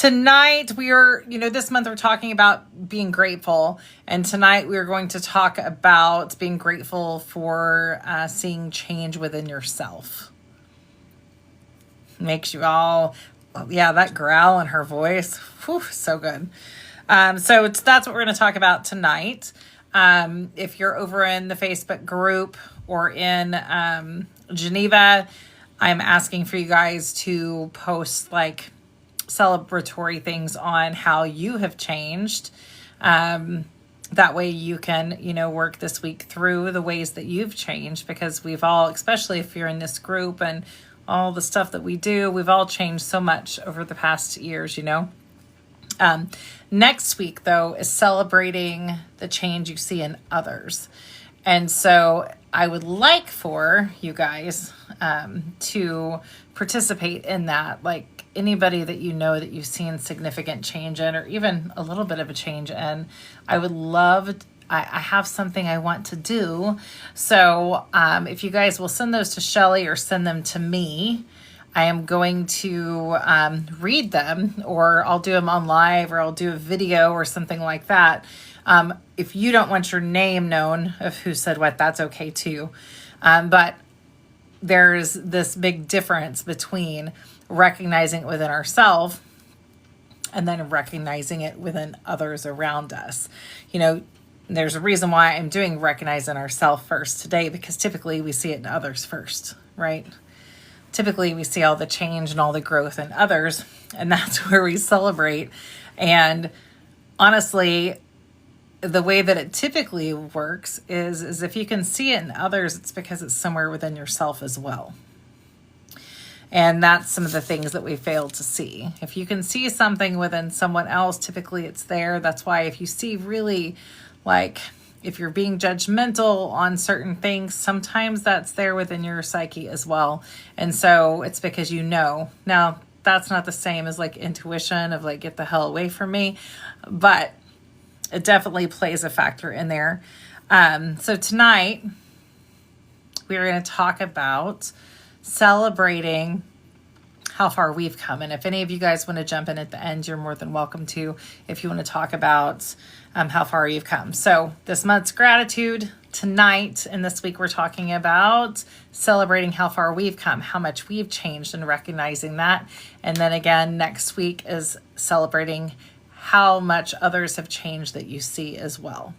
tonight we are, this month we're talking about being grateful. And tonight we are going to talk about being grateful for seeing change within yourself. Makes you all, that growl in her voice. Whew, so good. So that's what we're going to talk about tonight. If you're over in the Facebook group or in Geneva, I'm asking for you guys to post like celebratory things on how you have changed. That way you can, work this week through the ways that you've changed, because we've all, especially if you're in this group and all the stuff that we do, we've all changed so much over the past years, Next week, though, is celebrating the change you see in others. And so I would like for you guys to participate in that, like anybody that that you've seen significant change in, or even a little bit of a change in. I would love, I have something I want to do. So if you guys will send those to Shelly or send them to me, I am going to read them, or I'll do them on live, or I'll do a video or something like that. If you don't want your name known of who said what, that's okay too. But there's this big difference between recognizing it within ourselves and then recognizing it within others around us. There's a reason why I'm doing recognizing ourselves first today, because typically we see it in others first, right? Typically we see all the change and all the growth in others, and that's where we celebrate. And honestly, the way that it typically works is if you can see it in others, it's because it's somewhere within yourself as well. And that's some of the things that we fail to see. If you can see something within someone else, typically it's there. That's why if you see really, like, if you're being judgmental on certain things, sometimes that's there within your psyche as well. And so it's because Now, that's not the same as like intuition of like, get the hell away from me. But it definitely plays a factor in there. So tonight, we're going to talk about celebrating how far we've come. And if any of you guys want to jump in at the end, you're more than welcome to, if you want to talk about how far you've come. So this month's gratitude tonight, and this week we're talking about celebrating how far we've come, how much we've changed, and recognizing that. And then again, next week is celebrating how much others have changed that you see as well.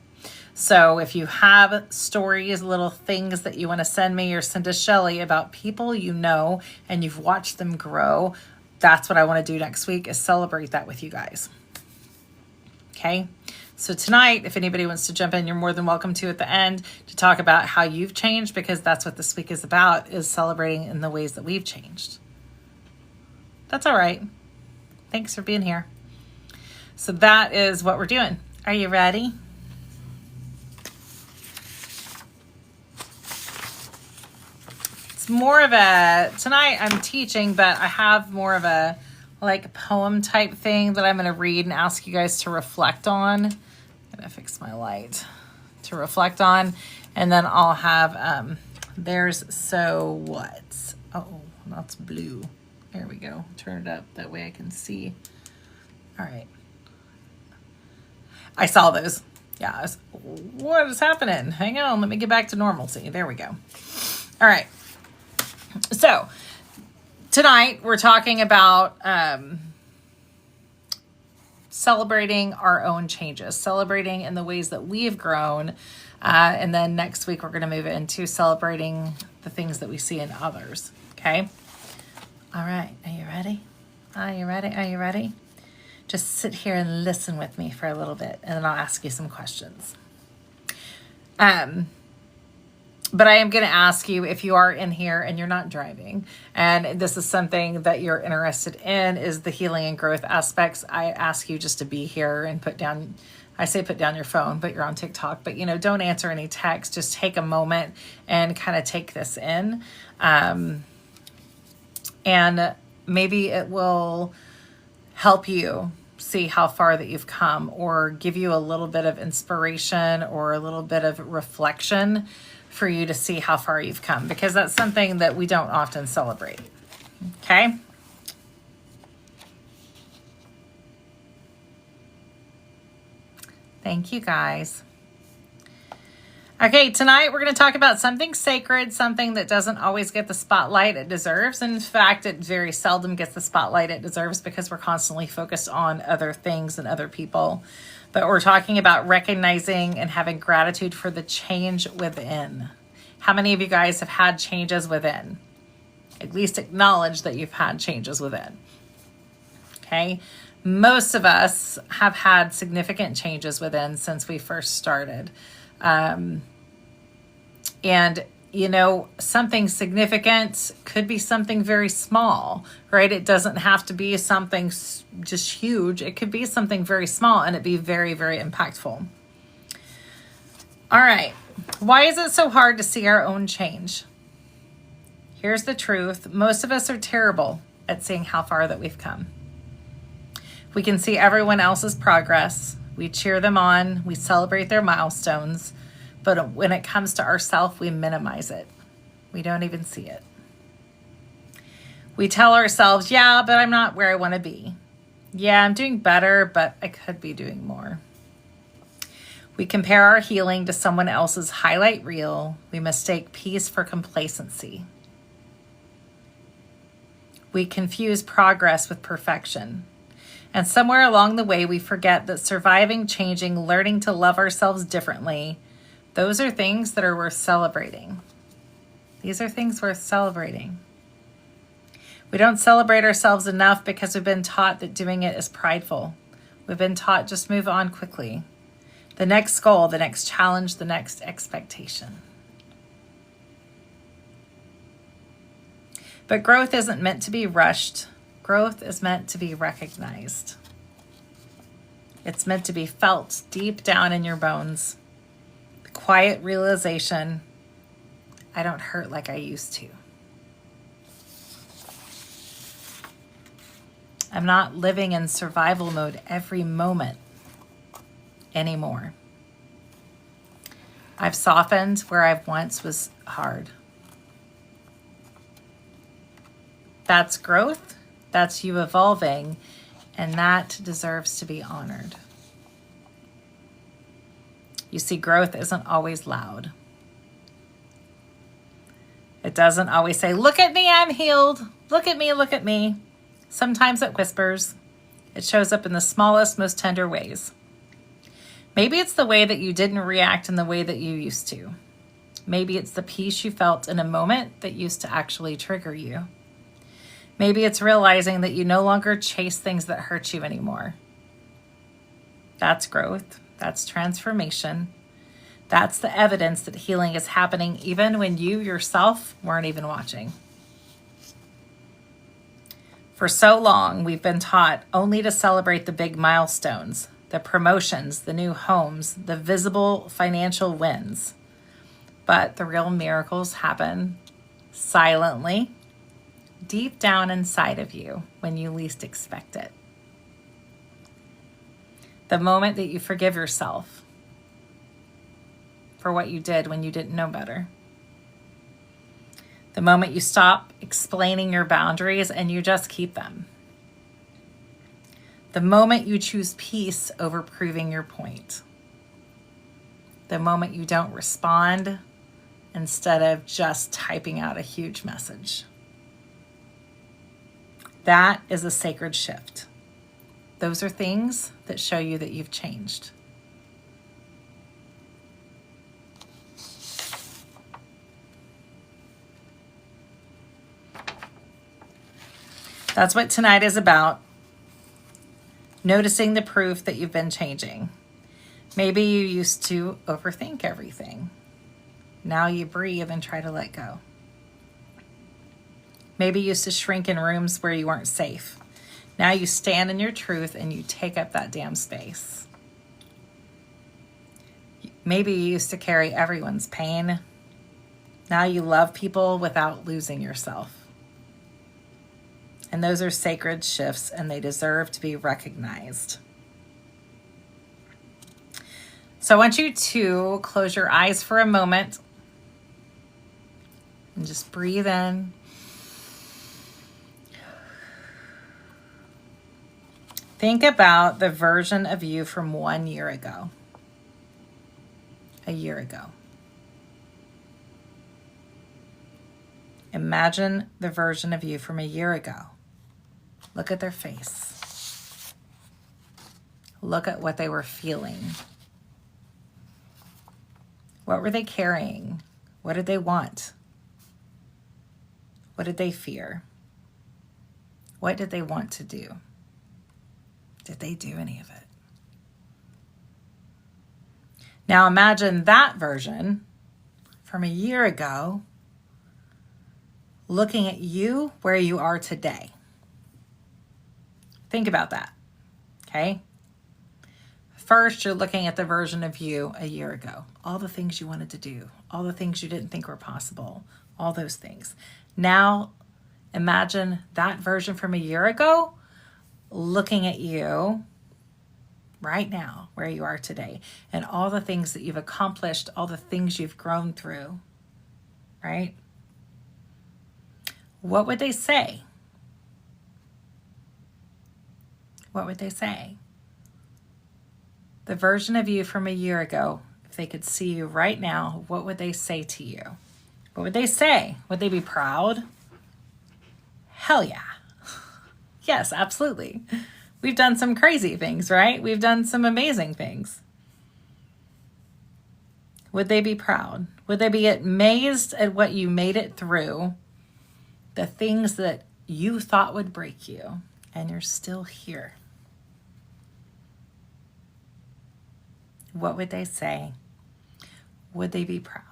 So if you have stories, little things that you want to send me or send to Shelly about people and you've watched them grow, that's what I want to do next week, is celebrate that with you guys. Okay? So tonight, if anybody wants to jump in, you're more than welcome to at the end to talk about how you've changed, because that's what this week is about, is celebrating in the ways that we've changed. That's all right. Thanks for being here. So that is what we're doing. Are you ready? It's more of tonight I'm teaching, but I have more of a like poem type thing that I'm going to read and ask you guys to reflect on. I'm going to fix my light to reflect on. And then I'll have, there's so what? Oh, that's blue. There we go. Turn it up. That way I can see. All right. I saw those. Yeah. What is happening? Hang on. Let me get back to normalcy. There we go. All right. So tonight we're talking about celebrating our own changes, celebrating in the ways that we've grown. And then next week we're going to move into celebrating the things that we see in others. Okay. All right. Are you ready? Are you ready? Are you ready? Just sit here and listen with me for a little bit, and then I'll ask you some questions. But I am going to ask you, if you are in here and you're not driving, and this is something that you're interested in, is the healing and growth aspects, I ask you just to be here and put down your phone, but you're on TikTok, but don't answer any text. Just take a moment and kind of take this in. And maybe it will help you see how far that you've come, or give you a little bit of inspiration or a little bit of reflection for you to see how far you've come, because that's something that we don't often celebrate. Okay. Thank you, guys. Okay, tonight we're going to talk about something sacred, something that doesn't always get the spotlight it deserves. In fact, it very seldom gets the spotlight it deserves because we're constantly focused on other things and other people. But we're talking about recognizing and having gratitude for the change within. How many of you guys have had changes within? At least acknowledge that you've had changes within. Okay? Most of us have had significant changes within since we first started. And, you know, something significant could be something very small, right? It doesn't have to be something just huge. It could be something very small and it be very, very impactful. All right. Why is it so hard to see our own change? Here's the truth. Most of us are terrible at seeing how far that we've come. We can see everyone else's progress. We cheer them on. We celebrate their milestones. But when it comes to ourselves, we minimize it. We don't even see it. We tell ourselves, yeah, but I'm not where I want to be. Yeah, I'm doing better, but I could be doing more. We compare our healing to someone else's highlight reel. We mistake peace for complacency. We confuse progress with perfection. And somewhere along the way, we forget that surviving, changing, learning to love ourselves differently, those are things that are worth celebrating. These are things worth celebrating. We don't celebrate ourselves enough because we've been taught that doing it is prideful. We've been taught just move on quickly. The next goal, the next challenge, the next expectation. But growth isn't meant to be rushed. Growth is meant to be recognized. It's meant to be felt deep down in your bones. The quiet realization, I don't hurt like I used to. I'm not living in survival mode every moment anymore. I've softened where I've once was hard. That's growth. That's you evolving, and that deserves to be honored. You see, growth isn't always loud. It doesn't always say, look at me, I'm healed. Look at me, look at me. Sometimes it whispers. It shows up in the smallest, most tender ways. Maybe it's the way that you didn't react in the way that you used to. Maybe it's the peace you felt in a moment that used to actually trigger you. Maybe it's realizing that you no longer chase things that hurt you anymore. That's growth. That's transformation. That's the evidence that healing is happening even when you yourself weren't even watching. For so long, we've been taught only to celebrate the big milestones, the promotions, the new homes, the visible financial wins. But the real miracles happen silently, deep down inside of you when you least expect it. The moment that you forgive yourself for what you did when you didn't know better. The moment you stop explaining your boundaries and you just keep them. The moment you choose peace over proving your point. The moment you don't respond instead of just typing out a huge message. That is a sacred shift. Those are things that show you that you've changed. That's what tonight is about. Noticing the proof that you've been changing. Maybe you used to overthink everything. Now you breathe and try to let go. Maybe you used to shrink in rooms where you weren't safe. Now you stand in your truth and you take up that damn space. Maybe you used to carry everyone's pain. Now you love people without losing yourself. And those are sacred shifts and they deserve to be recognized. So I want you to close your eyes for a moment and just breathe in. Think about the version of you from 1 year ago. a year ago. Imagine the version of you from a year ago. Look at their face. Look at what they were feeling. What were they carrying? What did they want? What did they fear? What did they want to do? Did they do any of it? Now imagine that version from a year ago looking at you where you are today. Think about that, okay? First, you're looking at the version of you a year ago. All the things you wanted to do, all the things you didn't think were possible, all those things. Now, imagine that version from a year ago looking at you right now, where you are today, and all the things that you've accomplished, all the things you've grown through, right? What would they say? What would they say? The version of you from a year ago, if they could see you right now, what would they say to you? What would they say? Would they be proud? Hell yeah. Yes, absolutely. We've done some crazy things, right? We've done some amazing things. Would they be proud? Would they be amazed at what you made it through? The things that you thought would break you, and you're still here. What would they say? Would they be proud?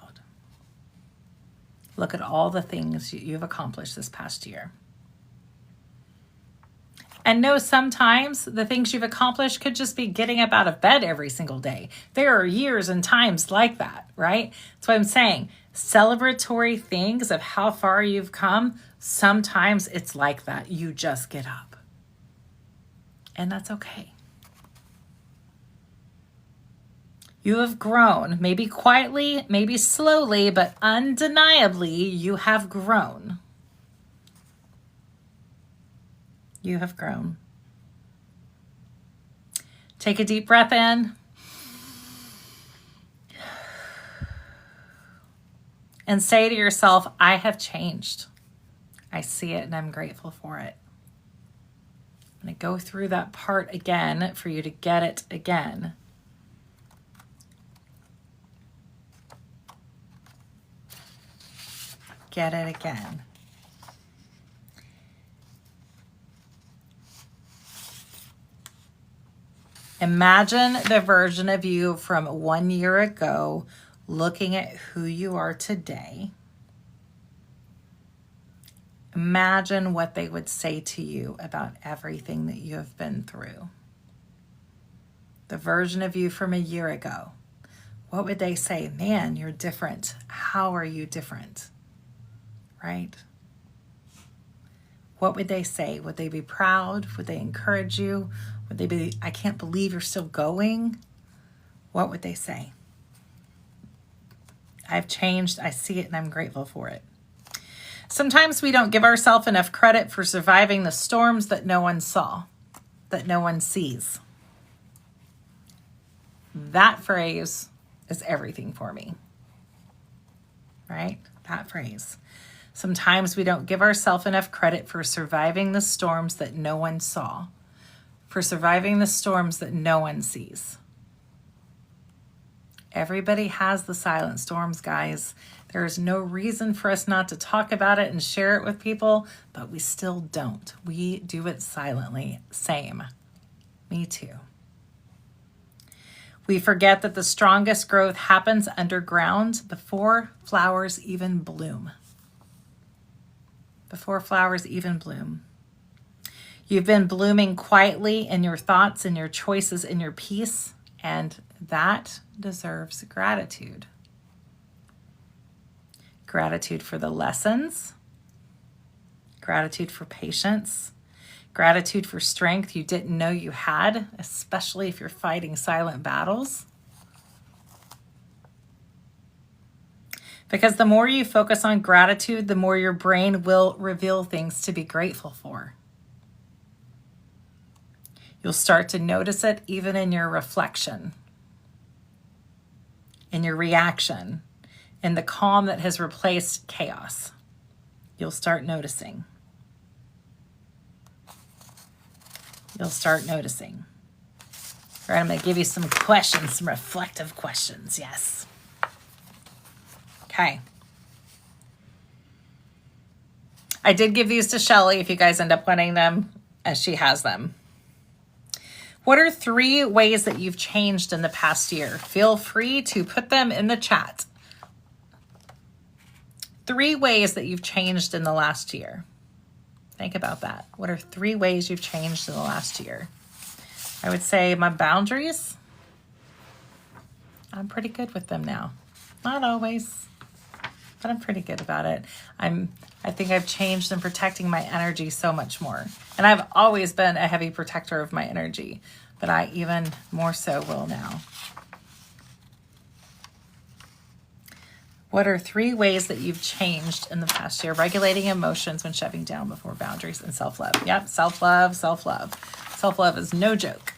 Look at all the things you've accomplished this past year. And know sometimes the things you've accomplished could just be getting up out of bed every single day. There are years and times like that, right? That's what I'm saying. Celebratory things of how far you've come, sometimes it's like that. You just get up. And that's okay. You have grown, maybe quietly, maybe slowly, but undeniably, you have grown. You have grown. Take a deep breath in. And say to yourself, I have changed. I see it and I'm grateful for it. I'm going to go through that part again for you to get it again. Get it again. Imagine the version of you from 1 year ago looking at who you are today. Imagine what they would say to you about everything that you have been through. The version of you from a year ago. What would they say? Man, you're different. How are you different? Right? What would they say? Would they be proud? Would they encourage you? Would they be, I can't believe you're still going? What would they say? I've changed, I see it, and I'm grateful for it. Sometimes we don't give ourselves enough credit for surviving the storms that no one saw, that no one sees. That phrase is everything for me, right? That phrase. Sometimes we don't give ourselves enough credit for surviving the storms that no one saw, for surviving the storms that no one sees. Everybody has the silent storms, guys. There is no reason for us not to talk about it and share it with people, but we still don't. We do it silently. Same. Me too. We forget that the strongest growth happens underground before flowers even bloom. Before flowers even bloom. You've been blooming quietly in your thoughts, in your choices, in your peace, and that deserves gratitude. Gratitude for the lessons, gratitude for patience, gratitude for strength you didn't know you had, especially if you're fighting silent battles. Because the more you focus on gratitude, the more your brain will reveal things to be grateful for. You'll start to notice it even in your reflection, in your reaction, in the calm that has replaced chaos. You'll start noticing. You'll start noticing. All right, I'm going to give you some questions, some reflective questions. Yes. Okay. I did give these to Shelly if you guys end up wanting them, as she has them. What are 3 ways that you've changed in the past year? Feel free to put them in the chat. 3 ways that you've changed in the last year. Think about that. What are 3 ways you've changed in the last year? I would say my boundaries. I'm pretty good with them now. Not always, but I'm pretty good about it. I think I've changed in protecting my energy so much more. And I've always been a heavy protector of my energy, but I even more so will now. What are 3 ways that you've changed in the past year? Regulating emotions when shutting down before boundaries, and self-love. Yep, self-love, self-love. Self-love is no joke.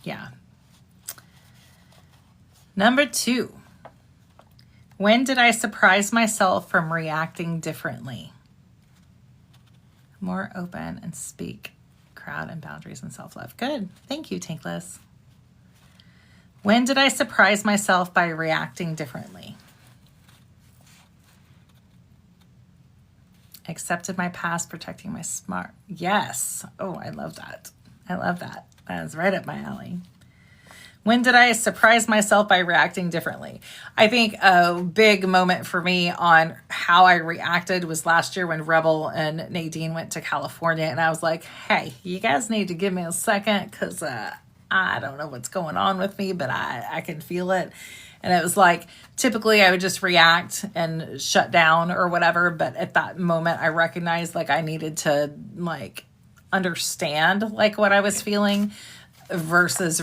Yeah. Number 2. When did I surprise myself from reacting differently? More open and speak. Crowd and boundaries and self-love. Good. Thank you, Tankless. When did I surprise myself by reacting differently? Accepted my past, protecting my smart. Yes. Oh, I love that. I love that. That is right up my alley. When did I surprise myself by reacting differently? I think a big moment for me on how I reacted was last year when Rebel and Nadine went to California. And I was like, hey, you guys need to give me a second because I don't know what's going on with me, but I can feel it. And it was like, typically I would just react and shut down or whatever. But at that moment, I recognized like I needed to like understand like what I was feeling versus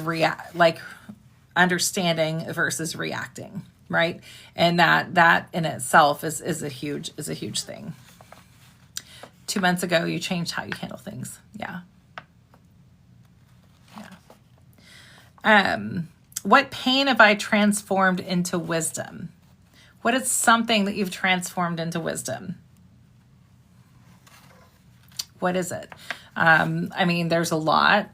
understanding versus reacting, right? And that in itself is a huge thing. 2 months ago, you changed how you handle things. Yeah. What pain have I transformed into wisdom? What is something that you've transformed into wisdom? What is it? I mean, there's a lot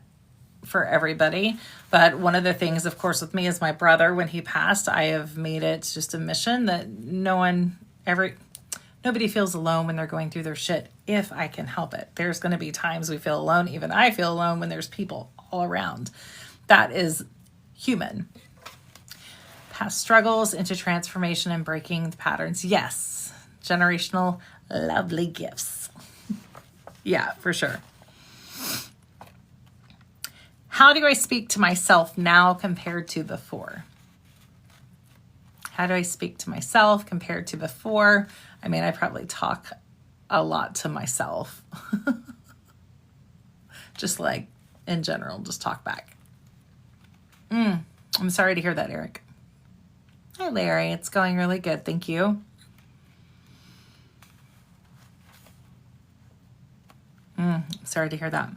for everybody, but one of the things, of course, with me is my brother. When he passed, I have made it just a mission that nobody feels alone when they're going through their shit if I can help it. There's going to be times we feel alone. Even I feel alone when there's people all around. That is human. Past struggles into transformation and breaking the patterns. Yes. Generational lovely gifts. Yeah, for sure. How do I speak to myself now compared to before? How do I speak to myself compared to before? I mean, I probably talk a lot to myself. Just like in general, just talk back. I'm sorry to hear that, Eric. Hi, Larry. It's going really good. Thank you. Sorry to hear that.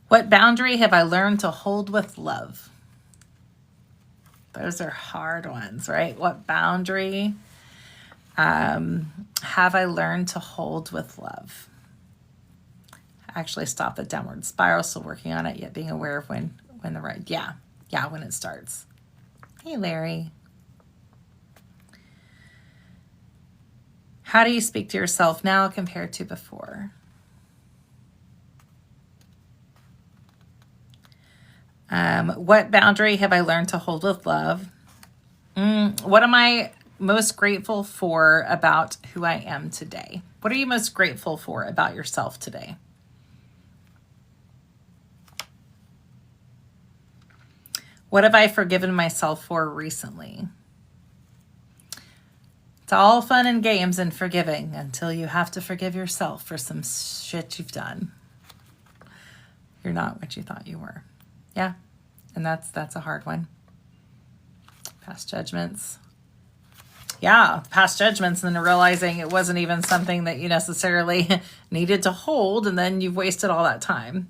What boundary have I learned to hold with love? Those are hard ones, right? What boundary have I learned to hold with love? Actually stop the downward spiral, still working on it, yet being aware of when the right, yeah, when it starts. Hey, Larry. How do you speak to yourself now compared to before? What boundary have I learned to hold with love? What am I most grateful for about who I am today? What are you most grateful for about yourself today? What have I forgiven myself for recently? It's all fun and games and forgiving until you have to forgive yourself for some shit you've done. You're not what you thought you were. Yeah, and that's a hard one. Past judgments. Yeah, past judgments, and then realizing it wasn't even something that you necessarily needed to hold, and then you've wasted all that time.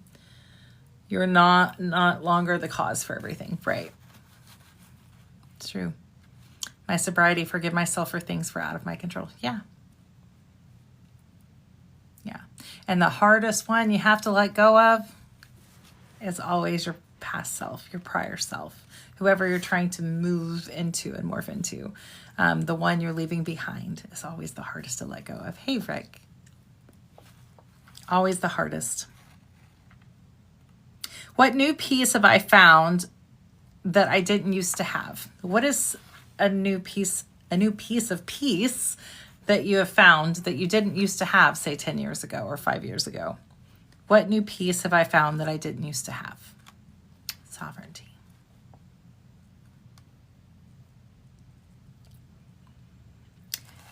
You're not longer the cause for everything. Right. It's true. My sobriety, forgive myself for things were out of my control. Yeah. Yeah. And the hardest one you have to let go of is always your past self, your prior self, whoever you're trying to move into and morph into. The one you're leaving behind is always the hardest to let go of. Hey, Rick. Always the hardest. What new piece have I found that I didn't used to have? What is a new piece of peace that you have found that you didn't used to have, say 10 years ago or 5 years ago? What new piece have I found that I didn't used to have? Sovereignty.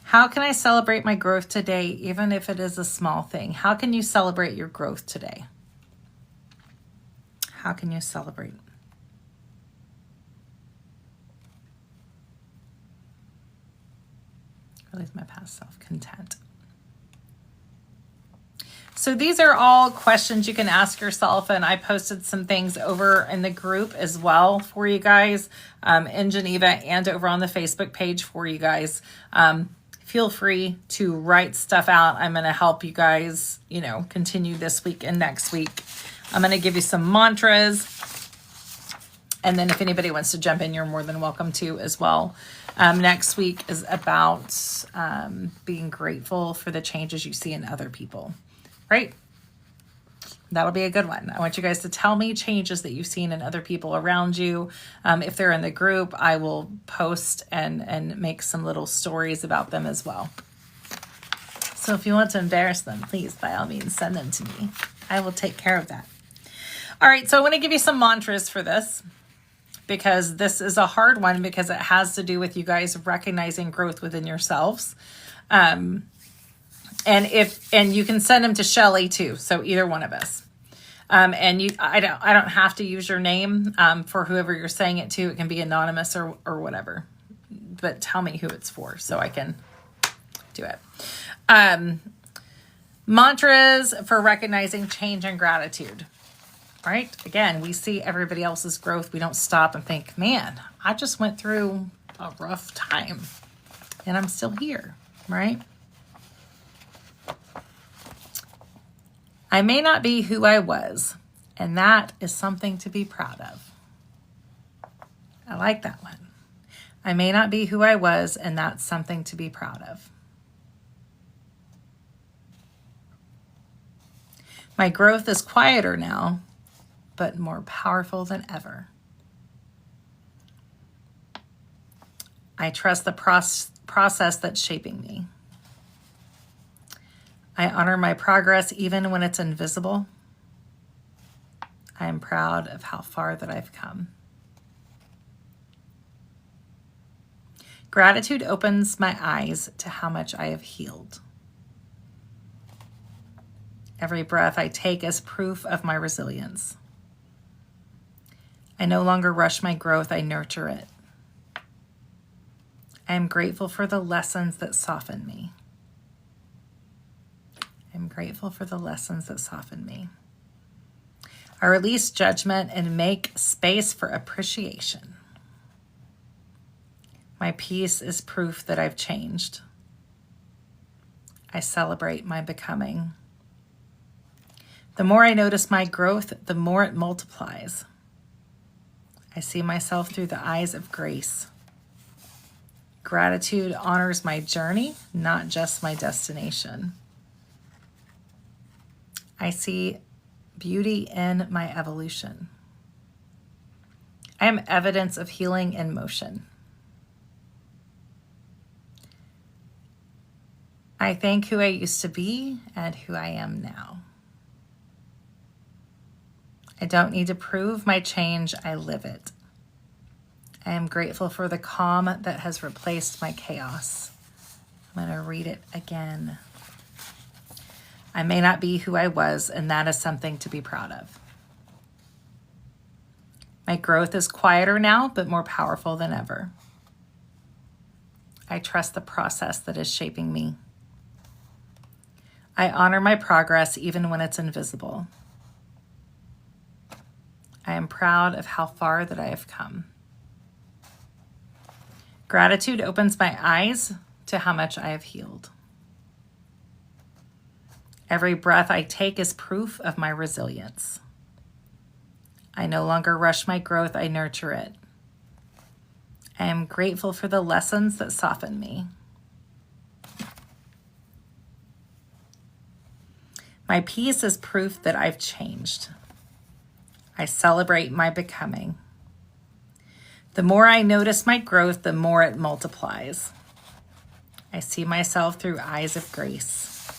How can I celebrate my growth today, even if it is a small thing? How can you celebrate your growth today? How can you celebrate? Release my past self, content. So these are all questions you can ask yourself, and I posted some things over in the group as well for you guys, in Geneva and over on the Facebook page for you guys. Feel free to write stuff out. I'm going to help you guys, continue this week and next week. I'm going to give you some mantras. And then if anybody wants to jump in, you're more than welcome to as well. Next week is about being grateful for the changes you see in other people, right? That'll be a good one. I want you guys to tell me changes that you've seen in other people around you. If they're in the group, I will post and make some little stories about them as well. So if you want to embarrass them, please, by all means, send them to me. I will take care of that. All right, so I want to give you some mantras for this, because this is a hard one because it has to do with you guys recognizing growth within yourselves. And you can send them to Shelly too. So either one of us. I don't have to use your name for whoever you're saying it to. It can be anonymous or whatever, but tell me who it's for so I can do it. Mantras for recognizing change and gratitude. Right? Again, we see everybody else's growth. We don't stop and think, man, I just went through a rough time and I'm still here, right? I may not be who I was, and that is something to be proud of. I like that one. I may not be who I was, and that's something to be proud of. My growth is quieter now, but more powerful than ever. I trust the process that's shaping me. I honor my progress even when it's invisible. I am proud of how far that I've come. Gratitude opens my eyes to how much I have healed. Every breath I take is proof of my resilience. I no longer rush my growth, I nurture it. I am grateful for the lessons that soften me. I'm grateful for the lessons that soften me. I release judgment and make space for appreciation. My peace is proof that I've changed. I celebrate my becoming. The more I notice my growth, the more it multiplies. I see myself through the eyes of grace. Gratitude honors my journey, not just my destination. I see beauty in my evolution. I am evidence of healing in motion. I thank who I used to be and who I am now. I don't need to prove my change, I live it. I am grateful for the calm that has replaced my chaos. I'm going to read it again. I may not be who I was, and that is something to be proud of. My growth is quieter now, but more powerful than ever. I trust the process that is shaping me. I honor my progress even when it's invisible. I am proud of how far that I have come. Gratitude opens my eyes to how much I have healed. Every breath I take is proof of my resilience. I no longer rush my growth, I nurture it. I am grateful for the lessons that soften me. My peace is proof that I've changed. I celebrate my becoming. The more I notice my growth, the more it multiplies. I see myself through eyes of grace.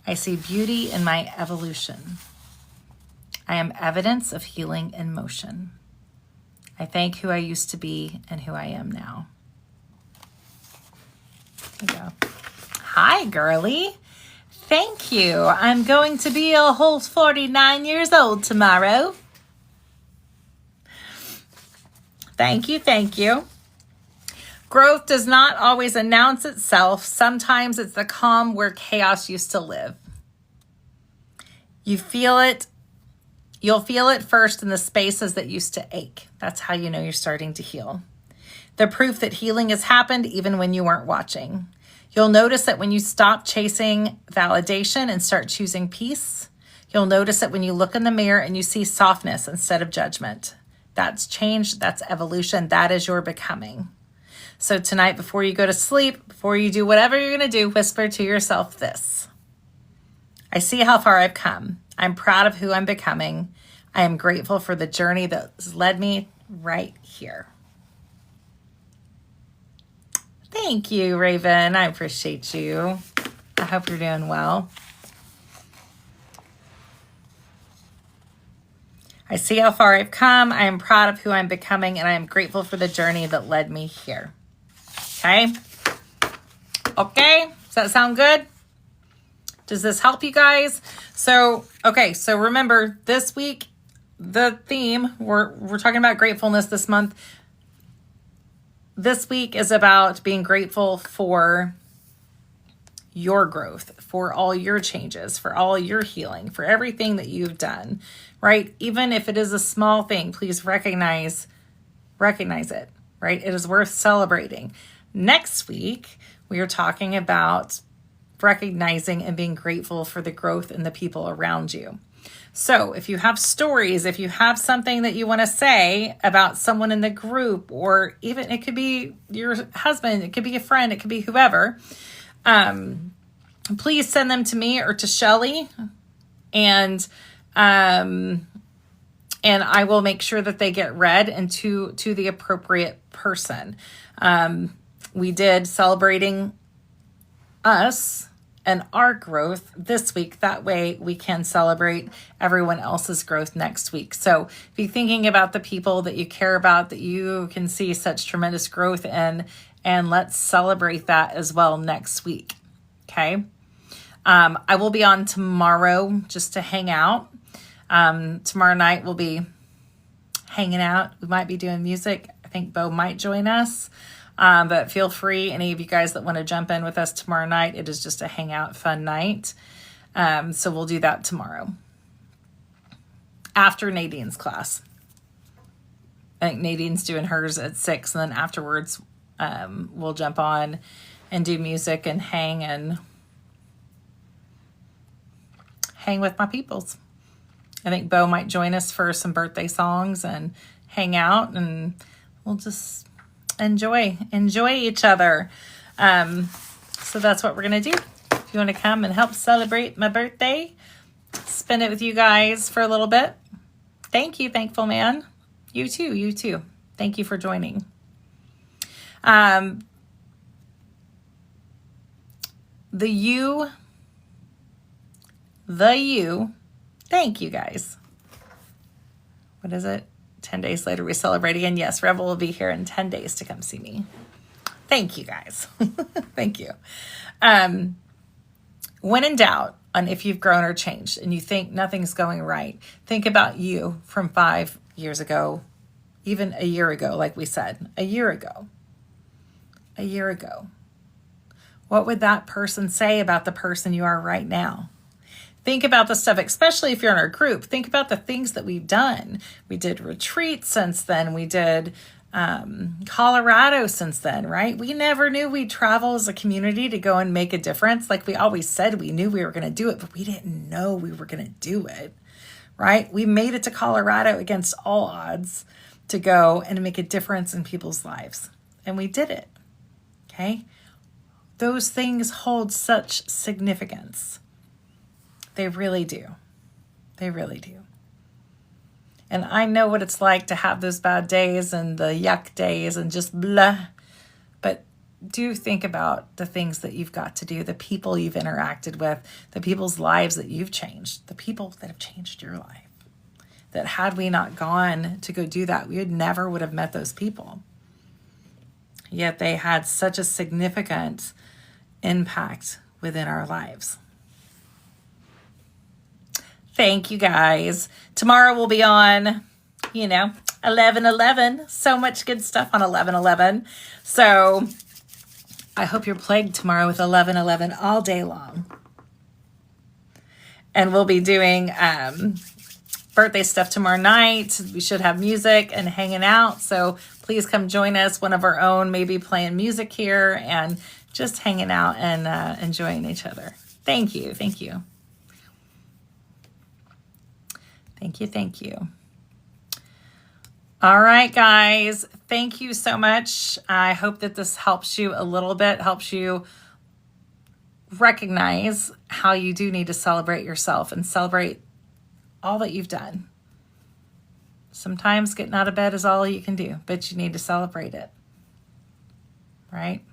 I see beauty in my evolution. I am evidence of healing in motion. I thank who I used to be and who I am now. There you go. Hi, girly. Thank you. I'm going to be a whole 49 years old tomorrow. Thank you, thank you. Growth does not always announce itself. Sometimes it's the calm where chaos used to live. You feel it. You'll feel it first in the spaces that used to ache. That's how you know you're starting to heal. The proof that healing has happened even when you weren't watching. You'll notice that when you stop chasing validation and start choosing peace. You'll notice that when you look in the mirror and you see softness instead of judgment. That's change, that's evolution, that is your becoming. So tonight, before you go to sleep, before you do whatever you're going to do, whisper to yourself this. I see how far I've come. I'm proud of who I'm becoming. I am grateful for the journey that's led me right here. Thank you, Raven. I appreciate you. I hope you're doing well. I see how far I've come. I am proud of who I'm becoming, and I am grateful for the journey that led me here. Okay? Okay? Does that sound good? Does this help you guys? So remember this week, the theme, we're talking about gratefulness this month. This week is about being grateful for your growth, for all your changes, for all your healing, for everything that you've done, right? Even if it is a small thing, please recognize it, right? It is worth celebrating. Next week, we are talking about recognizing and being grateful for the growth in the people around you. So if you have stories, if you have something that you want to say about someone in the group, or even it could be your husband, it could be a friend, it could be whoever, please send them to me or to Shelly, and I will make sure that they get read and to the appropriate person. We did celebrating us and our growth this week. That way we can celebrate everyone else's growth next week. So be thinking about the people that you care about, that you can see such tremendous growth in, and let's celebrate that as well next week. Okay. I will be on tomorrow just to hang out. Tomorrow night we'll be hanging out. We might be doing music. I think Bo might join us. But feel free, any of you guys that want to jump in with us tomorrow night. It is just a hangout fun night. So we'll do that tomorrow after Nadine's class. I think Nadine's doing hers at 6, and then afterwards we'll jump on and do music and hang with my peoples. I think Bo might join us for some birthday songs and hang out, and we'll just enjoy each other. So that's what we're going to do. If you want to come and help celebrate my birthday, spend it with you guys for a little bit. Thank you, thankful man. You too. Thank you for joining. The you. Thank you guys. What is it? 10 days later, we celebrate again. Yes, Rebel will be here in 10 days to come see me. Thank you guys. Thank you. When in doubt on if you've grown or changed and you think nothing's going right, think about you from 5 years ago, even a year ago, like we said, a year ago. What would that person say about the person you are right now? Think about the stuff, especially if you're in our group. Think about the things that we've done. We did retreats since then. We did Colorado since then, right? We never knew we'd travel as a community to go and make a difference. Like we always said, we knew we were going to do it, but we didn't know we were going to do it, right? We made it to Colorado against all odds to go and make a difference in people's lives. And we did it, okay? Those things hold such significance. They really do. They really do. And I know what it's like to have those bad days and the yuck days and just blah. But do think about the things that you've got to do, the people you've interacted with, the people's lives that you've changed, the people that have changed your life. That had we not gone to go do that, we would have met those people. Yet they had such a significant impact within our lives. Thank you guys. Tomorrow we'll be on, 11/11. So much good stuff on 11/11. So I hope you're plagued tomorrow with 11/11 all day long. And we'll be doing birthday stuff tomorrow night. We should have music and hanging out. So please come join us. One of our own, maybe playing music here and just hanging out and enjoying each other. Thank you. Thank you. Thank you. Thank you. All right, guys. Thank you so much. I hope that this helps you a little bit, helps you recognize how you do need to celebrate yourself and celebrate all that you've done. Sometimes getting out of bed is all you can do, but you need to celebrate it, right?